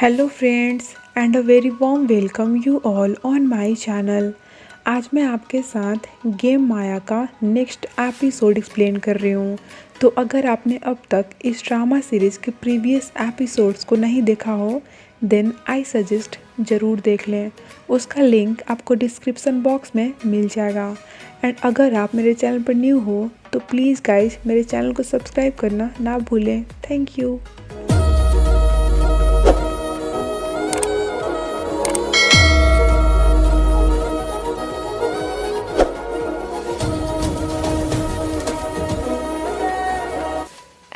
Hello friends and a very warm welcome you all on my channel. आज मैं आपके साथ गेम माया का नेक्स्ट एपिसोड एक्सप्लेन कर रही हूँ। तो अगर आपने अब तक इस ड्रामा सीरीज़ के प्रीवियस एपिसोड्स को नहीं देखा हो देन आई सजेस्ट ज़रूर देख लें। उसका लिंक आपको डिस्क्रिप्सन बॉक्स में मिल जाएगा। एंड अगर आप मेरे चैनल पर न्यू हो तो प्लीज़ गाइज मेरे चैनल को सब्सक्राइब करना ना भूलें। Thank you.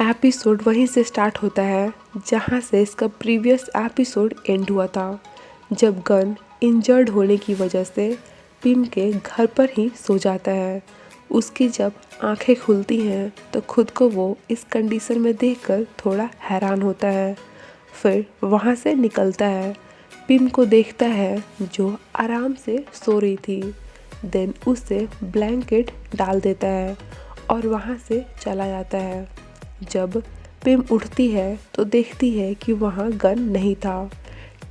एपिसोड वहीं से स्टार्ट होता है जहां से इसका प्रीवियस एपिसोड एंड हुआ था, जब गन इंजर्ड होने की वजह से पिम के घर पर ही सो जाता है। उसकी जब आंखें खुलती हैं तो खुद को वो इस कंडीशन में देखकर थोड़ा हैरान होता है। फिर वहां से निकलता है, पिम को देखता है जो आराम से सो रही थी। देन उसे ब्लैंकेट डाल देता है और वहां से चला जाता है। जब पिम उठती है तो देखती है कि वहाँ गन नहीं था।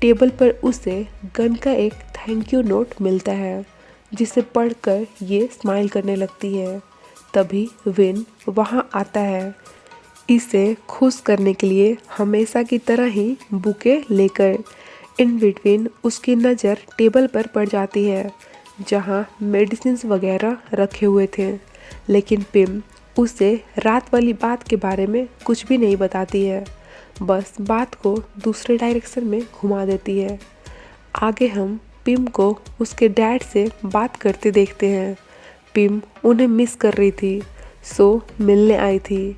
टेबल पर उसे गन का एक थैंक यू नोट मिलता है, जिसे पढ़कर ये स्माइल करने लगती है। तभी विन वहाँ आता है, इसे खुश करने के लिए हमेशा की तरह ही बुके लेकर। इन बिटवीन उसकी नज़र टेबल पर पड़ जाती है जहाँ मेडिसिन्स वगैरह रखे हुए थे, लेकिन पिम उसे रात वाली बात के बारे में कुछ भी नहीं बताती है, बस बात को दूसरे डायरेक्शन में घुमा देती है। आगे हम पिम को उसके डैड से बात करते देखते हैं। पिम उन्हें मिस कर रही थी, सो मिलने आई थी।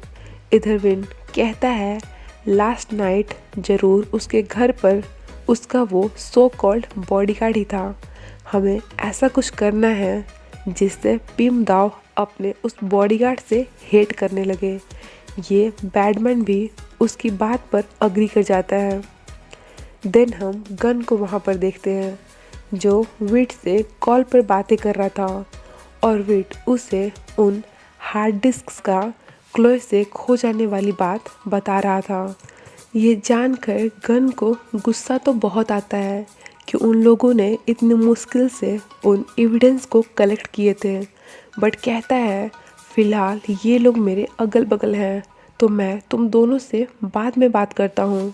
इधर विन कहता है लास्ट नाइट ज़रूर उसके घर पर उसका वो सो कॉल्ड बॉडीगार्ड ही था। हमें ऐसा कुछ करना है जिससे पिम दाव अपने उस बॉडीगार्ड से हेट करने लगे। ये बैडमैन भी उसकी बात पर अग्री कर जाता है। देन हम गन को वहाँ पर देखते हैं, जो विट से कॉल पर बातें कर रहा था और विट उसे उन हार्ड डिस्क्स का क्लोए से खो जाने वाली बात बता रहा था। ये जानकर गन को गुस्सा तो बहुत आता है कि उन लोगों ने इतनी मुश्किल से उन एविडेंस को कलेक्ट किए थे, बट कहता है फ़िलहाल ये लोग मेरे अगल बगल हैं तो मैं तुम दोनों से बाद में बात करता हूँ।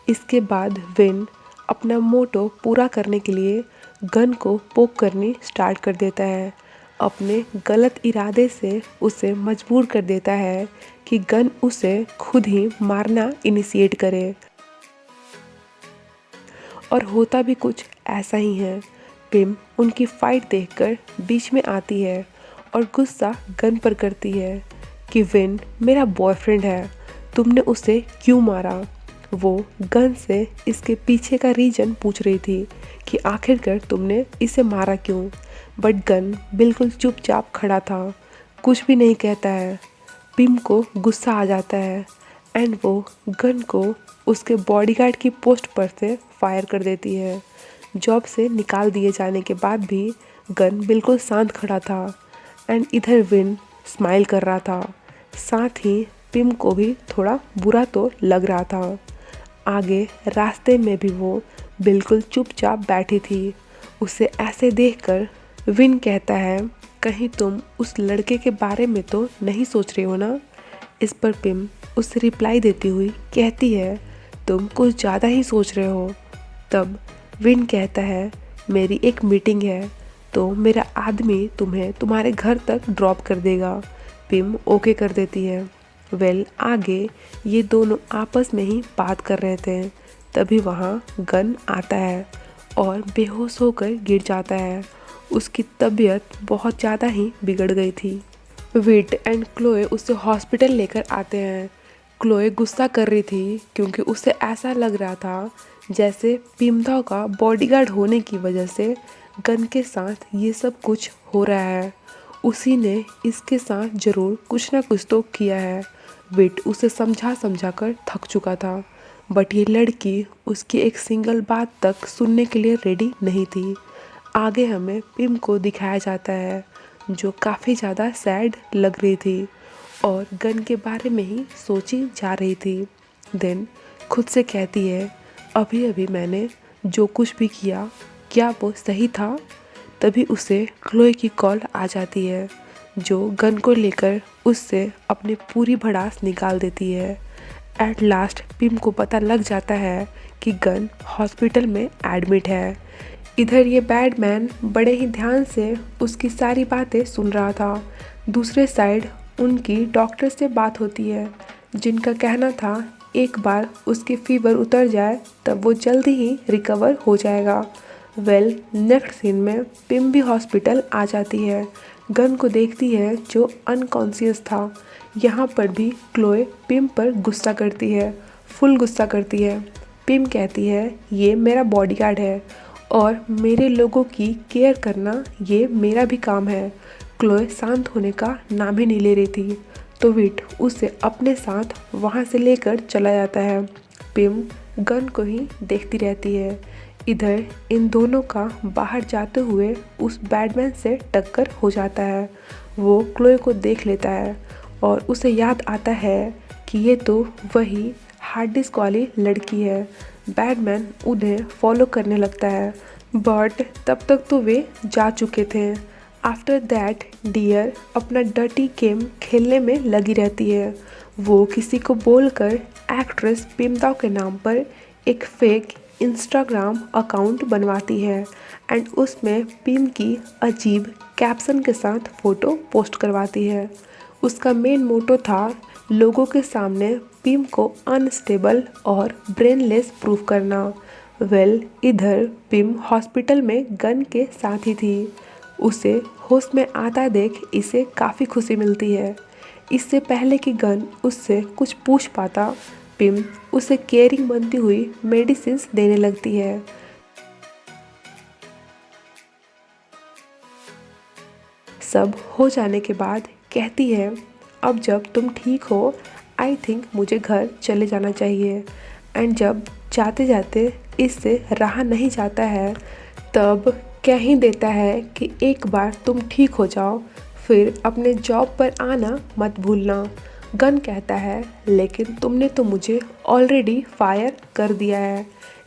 इसके बाद विन अपना मोटो पूरा करने के लिए गन को पोक करनी स्टार्ट कर देता है। अपने गलत इरादे से उसे मजबूर कर देता है कि गन उसे खुद ही मारना इनिशिएट करे। और होता भी कुछ ऐसा ही है। पिम उनकी फाइट देखकर बीच में आती है और गुस्सा गन पर करती है कि विन मेरा बॉयफ्रेंड है, तुमने उसे क्यों मारा। वो गन से इसके पीछे का रीजन पूछ रही थी कि आखिरकार तुमने इसे मारा क्यों, बट गन बिल्कुल चुपचाप खड़ा था, कुछ भी नहीं कहता है। पिम को गुस्सा आ जाता है एंड वो गन को उसके बॉडीगार्ड की पोस्ट पर से फायर कर देती है। जॉब से निकाल दिए जाने के बाद भी गन बिल्कुल शांत खड़ा था एंड इधर विन स्माइल कर रहा था। साथ ही पिम को भी थोड़ा बुरा तो लग रहा था। आगे रास्ते में भी वो बिल्कुल चुपचाप बैठी थी। उसे ऐसे देखकर विन कहता है कहीं तुम उस लड़के के बारे में तो नहीं सोच रही हो ना। इस पर पिम उसे रिप्लाई देती हुई कहती है तुम कुछ ज़्यादा ही सोच रहे हो। तब विन कहता है मेरी एक मीटिंग है तो मेरा आदमी तुम्हें तुम्हारे घर तक ड्रॉप कर देगा। पिम ओके कर देती है। आगे ये दोनों आपस में ही बात कर रहे थे, तभी वहाँ गन आता है और बेहोश होकर गिर जाता है। उसकी तबीयत बहुत ज़्यादा ही बिगड़ गई थी। विट एंड क्लोए उसे हॉस्पिटल लेकर आते हैं। क्लोए गुस्सा कर रही थी क्योंकि उसे ऐसा लग रहा था जैसे पिमदाव का बॉडीगार्ड होने की वजह से गन के साथ ये सब कुछ हो रहा है। उसी ने इसके साथ ज़रूर कुछ ना कुछ तो किया है। विट उसे समझा समझा कर थक चुका था, बट ये लड़की उसकी एक सिंगल बात तक सुनने के लिए रेडी नहीं थी। आगे हमें पिम को दिखाया जाता है जो काफ़ी ज़्यादा सैड लग रही थी और गन के बारे में ही सोची जा रही थी। देन खुद से कहती है अभी अभी मैंने जो कुछ भी किया, क्या वो सही था? तभी उसे क्लोए की कॉल आ जाती है, जो गन को लेकर उससे अपनी पूरी भड़ास निकाल देती है। एट लास्ट पिम को पता लग जाता है कि गन हॉस्पिटल में एडमिट है। इधर ये बैडमैन बड़े ही ध्यान से उसकी सारी बातें सुन रहा था। दूसरे साइड उनकी डॉक्टर से बात होती है, जिनका कहना था एक बार उसकी फीवर उतर जाए तब वो जल्दी ही रिकवर हो जाएगा। नेक्स्ट सीन में पिम भी हॉस्पिटल आ जाती है। गन को देखती है जो अनकॉन्शियस था। यहाँ पर भी क्लोए पिम पर गुस्सा करती है, फुल गुस्सा करती है। पिम कहती है ये मेरा बॉडीगार्ड है और मेरे लोगों की केयर करना ये मेरा भी काम है। क्लोए शांत होने का नाम ही नहीं ले रही थी, तो विट उसे अपने साथ वहाँ से लेकर चला जाता है। पिम गन को ही देखती रहती है। इधर इन दोनों का बाहर जाते हुए उस बैडमैन से टक्कर हो जाता है। वो क्लोए को देख लेता है और उसे याद आता है कि ये तो वही हार्ड डिस्क वाली लड़की है। बैडमैन उन्हें फॉलो करने लगता है, बट तब तक तो वे जा चुके थे। आफ्टर दैट डियर अपना डर्टी गेम खेलने में लगी रहती है। वो किसी को बोलकर एक्ट्रेस पिमदाओ के नाम पर एक फेक इंस्टाग्राम अकाउंट बनवाती है एंड उसमें पिम की अजीब कैप्शन के साथ फ़ोटो पोस्ट करवाती है। उसका मेन मोटो था लोगों के सामने पिम को अनस्टेबल और ब्रेनलेस प्रूफ करना। इधर पिम हॉस्पिटल में गन के साथ ही थी। उसे होश में आता देख इसे काफ़ी खुशी मिलती है। इससे पहले कि गन उससे कुछ पूछ पाता, पिम उसे केयरिंग बनती हुई मेडिसिन्स देने लगती है। सब हो जाने के बाद कहती है अब जब तुम ठीक हो आई थिंक मुझे घर चले जाना चाहिए। एंड जब जाते जाते इससे रहा नहीं जाता है, तब कह ही देता है कि एक बार तुम ठीक हो जाओ फिर अपने जॉब पर आना मत भूलना। गन कहता है लेकिन तुमने तो मुझे ऑलरेडी फायर कर दिया है।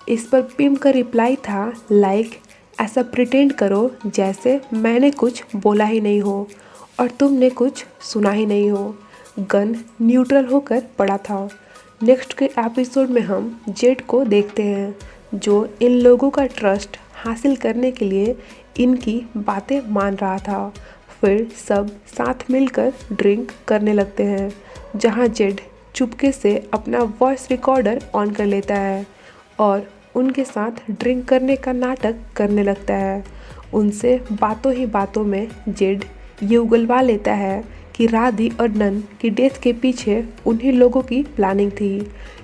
इस पर पिम का रिप्लाई था लाइक ऐसा प्रिटेंड करो जैसे मैंने कुछ बोला ही नहीं हो और तुमने कुछ सुना ही नहीं हो। गन न्यूट्रल होकर पड़ा था। नेक्स्ट के एपिसोड में हम जेड को देखते हैं, जो इन लोगों का ट्रस्ट हासिल करने के लिए इनकी बातें मान रहा था। फिर सब साथ मिलकर ड्रिंक करने लगते हैं, जहां जेड चुपके से अपना वॉइस रिकॉर्डर ऑन कर लेता है और उनके साथ ड्रिंक करने का नाटक करने लगता है। उनसे बातों ही बातों में जेड ये उगलवा लेता है कि राधी और नन की डेथ के पीछे उन्हीं लोगों की प्लानिंग थी।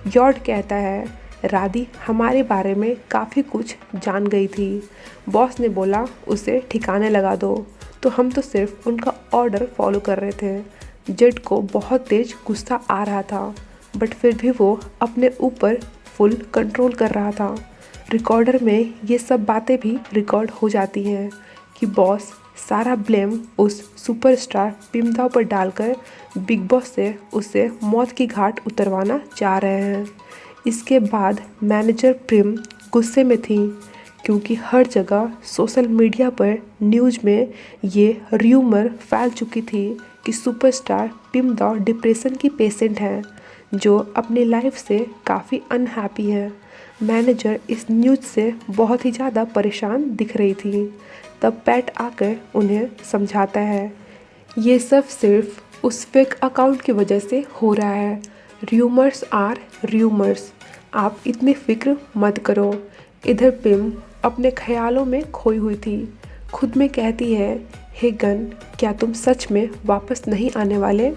यॉर्ड कहता है राधी हमारे बारे में काफ़ी कुछ जान गई थी। बॉस ने बोला उसे ठिकाने लगा दो, तो हम तो सिर्फ उनका ऑर्डर फॉलो कर रहे थे। जेड को बहुत तेज गुस्सा आ रहा था, बट फिर भी वो अपने ऊपर फुल कंट्रोल कर रहा था। रिकॉर्डर में ये सब बातें भी रिकॉर्ड हो जाती हैं कि बॉस सारा ब्लेम उस सुपरस्टार पिमदाओ पर डालकर बिग बॉस से उसे मौत की घाट उतरवाना चाह रहे हैं। इसके बाद मैनेजर प्रिम गुस्से में थी, क्योंकि हर जगह सोशल मीडिया पर न्यूज़ में ये र्यूमर फैल चुकी थी कि सुपरस्टार पिमदाओ डिप्रेशन की पेशेंट हैं, जो अपनी लाइफ से काफ़ी अनहैप्पी है। मैनेजर इस न्यूज़ से बहुत ही ज़्यादा परेशान दिख रही थी। तब पैट आकर उन्हें समझाता है ये सब सिर्फ उस फेक अकाउंट की वजह से हो रहा है। र्यूमर्स आर र्यूमर्स, आप इतनी फिक्र मत करो। इधर पिम अपने ख्यालों में खोई हुई थी। खुद में कहती है हे गन, क्या तुम सच में वापस नहीं आने वाले?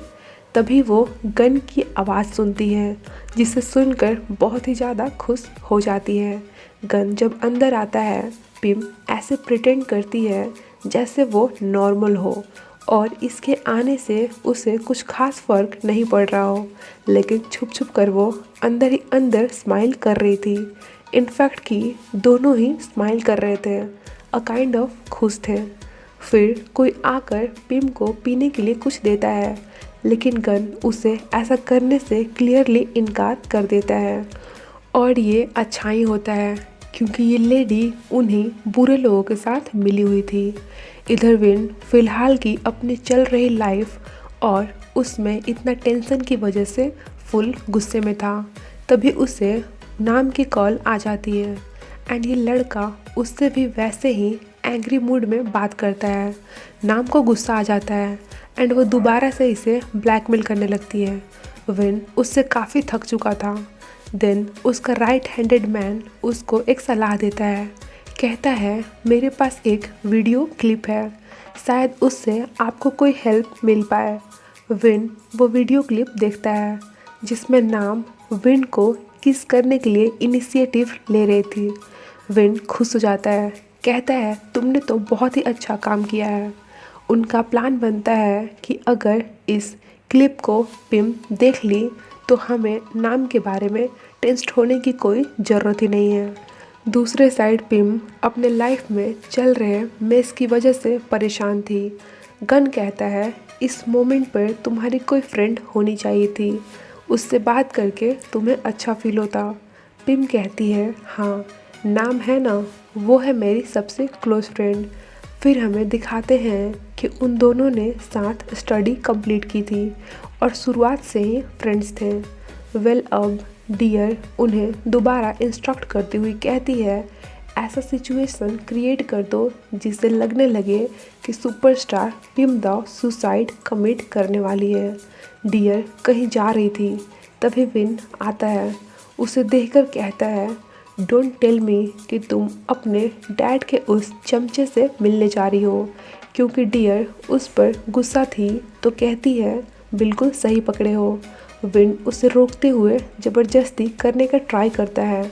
तभी वो गन की आवाज़ सुनती है, जिसे सुनकर बहुत ही ज़्यादा खुश हो जाती है। गन जब अंदर आता है, पिम ऐसे प्रिटेंड करती है जैसे वो नॉर्मल हो और इसके आने से उसे कुछ खास फर्क नहीं पड़ रहा हो, लेकिन छुप छुप कर वो अंदर ही अंदर स्माइल कर रही थी। इनफैक्ट कि दोनों ही स्माइल कर रहे थे, अ काइंड ऑफ खुश थे। फिर कोई आकर पिम को पीने के लिए कुछ देता है, लेकिन गन उसे ऐसा करने से क्लियरली इनकार कर देता है और ये अच्छा ही होता है क्योंकि ये लेडी उन्हीं बुरे लोगों के साथ मिली हुई थी। इधर विन फिलहाल की अपनी चल रही लाइफ और उसमें इतना टेंशन की वजह से फुल गुस्से में था। तभी उसे नाम की कॉल आ जाती है एंड ये लड़का उससे भी वैसे ही एंग्री मूड में बात करता है। नाम को गुस्सा आ जाता है एंड वो दोबारा से इसे ब्लैकमेल करने लगती है। विन उससे काफ़ी थक चुका था। देन उसका राइट हैंडेड मैन उसको एक सलाह देता है। कहता है मेरे पास एक वीडियो क्लिप है, शायद उससे आपको कोई हेल्प मिल पाए। विन वो वीडियो क्लिप देखता है जिसमें नाम विन को किस करने के लिए इनिशिएटिव ले रही थी। विन खुश हो जाता है, कहता है तुमने तो बहुत ही अच्छा काम किया है। उनका प्लान बनता है कि अगर इस क्लिप को पिम देख ली तो हमें नाम के बारे में टेंस्ड होने की कोई ज़रूरत ही नहीं है। दूसरे साइड पिम अपने लाइफ में चल रहे मेस की वजह से परेशान थी। गन कहता है इस मोमेंट पर तुम्हारी कोई फ्रेंड होनी चाहिए थी, उससे बात करके तुम्हें अच्छा फील होता। पिम कहती है हाँ, नाम है ना, वो है मेरी सबसे क्लोज फ्रेंड। फिर हमें दिखाते हैं कि उन दोनों ने साथ स्टडी कंप्लीट की थी और शुरुआत से ही फ्रेंड्स थे। वेल अब डियर उन्हें दोबारा इंस्ट्रक्ट करती हुई कहती है ऐसा सिचुएशन क्रिएट कर दो जिससे लगने लगे कि superstar Pym the suicide commit करने वाली है। डियर कहीं जा रही थी, तभी विन आता है। उसे देखकर कहता है डोंट टेल मी कि तुम अपने डैड के उस चमचे से मिलने जा रही हो। क्योंकि डियर उस पर गुस्सा थी तो कहती है बिल्कुल सही पकड़े हो। विन उसे रोकते हुए ज़बरदस्ती करने का ट्राई करता है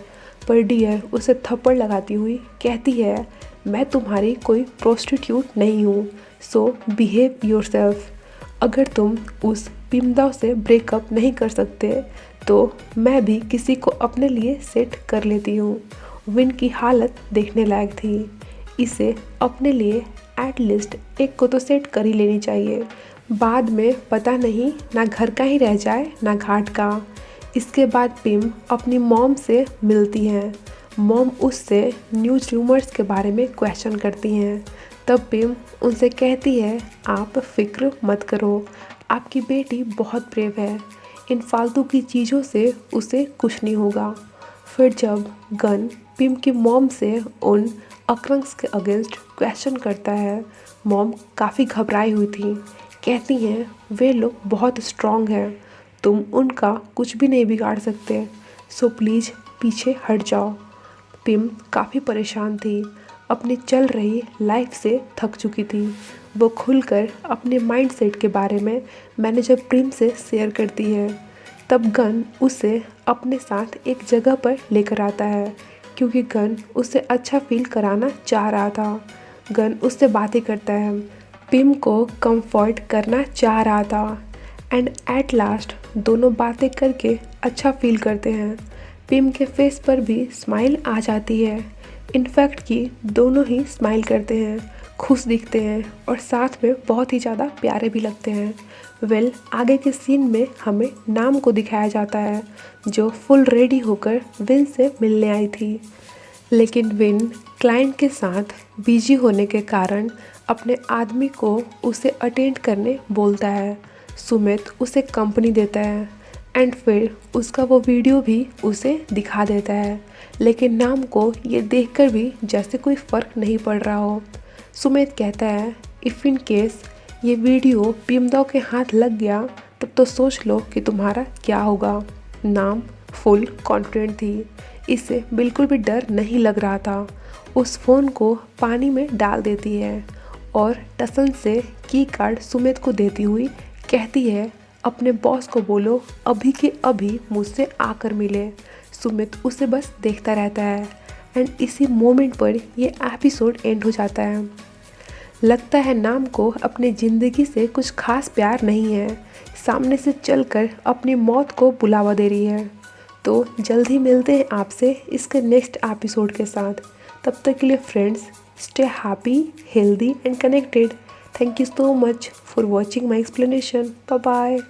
पर डियर उसे थप्पड़ लगाती हुई कहती है मैं तुम्हारी कोई प्रोस्टिट्यूट नहीं हूँ, सो बिहेव योरसेल्फ। अगर तुम उस पिमदाव से ब्रेकअप नहीं कर सकते तो मैं भी किसी को अपने लिए सेट कर लेती हूँ। विन की हालत देखने लायक थी। इसे अपने लिए एटलीस्ट एक को तो सेट कर ही लेनी चाहिए, बाद में पता नहीं ना घर का ही रह जाए ना घाट का। इसके बाद पिम अपनी मॉम से मिलती हैं। मॉम उससे न्यूज़ रूमर्स के बारे में क्वेश्चन करती हैं। तब पिम उनसे कहती है आप फिक्र मत करो, आपकी बेटी बहुत ब्रेव है, इन फालतू की चीज़ों से उसे कुछ नहीं होगा। फिर जब गन पिम की मॉम से उन अक्रंग्स के अगेंस्ट क्वेश्चन करता है, मॉम काफ़ी घबराई हुई थी। कहती हैं वे लोग बहुत स्ट्रॉन्ग हैं, तुम उनका कुछ भी नहीं बिगाड़ सकते, सो प्लीज़ पीछे हट जाओ। पिम काफ़ी परेशान थी, अपनी चल रही लाइफ से थक चुकी थी। वो खुलकर अपने माइंडसेट के बारे में मैनेजर प्रिम से शेयर करती है। तब गन उसे अपने साथ एक जगह पर लेकर आता है क्योंकि गन उसे अच्छा फील कराना चाह रहा था। गन उससे बातें करता है, पिम को कंफर्ट करना चाह रहा था एंड एट लास्ट दोनों बातें करके अच्छा फील करते हैं। पिम के फेस पर भी स्माइल आ जाती है। इनफैक्ट कि दोनों ही स्माइल करते हैं, खुश दिखते हैं और साथ में बहुत ही ज़्यादा प्यारे भी लगते हैं। वेल आगे के सीन में हमें नाम को दिखाया जाता है जो फुल रेडी होकर विन से मिलने आई थी। लेकिन विन क्लाइंट के साथ बिजी होने के कारण अपने आदमी को उसे अटेंड करने बोलता है। सुमित उसे कंपनी देता है एंड फिर उसका वो वीडियो भी उसे दिखा देता है। लेकिन नाम को ये देखकर भी जैसे कोई फ़र्क नहीं पड़ रहा हो। सुमित कहता है इफ़ इन केस ये वीडियो पिमदाव के हाथ लग गया तब तो सोच लो कि तुम्हारा क्या होगा। नाम फुल कॉन्फिडेंट थी, इसे बिल्कुल भी डर नहीं लग रहा था। उस फ़ोन को पानी में डाल देती है और टसन से की कार्ड सुमित को देती हुई कहती है अपने बॉस को बोलो अभी के अभी मुझसे आकर मिले। सुमित उसे बस देखता रहता है एंड इसी मोमेंट पर ये एपिसोड एंड हो जाता है। लगता है नाम को अपनी ज़िंदगी से कुछ खास प्यार नहीं है, सामने से चलकर अपनी मौत को बुलावा दे रही है। तो जल्द ही मिलते हैं आपसे इसके नेक्स्ट एपिसोड के साथ। तब तक के लिए friends stay happy, healthy and connected. Thank you so much for watching my explanation. Bye bye.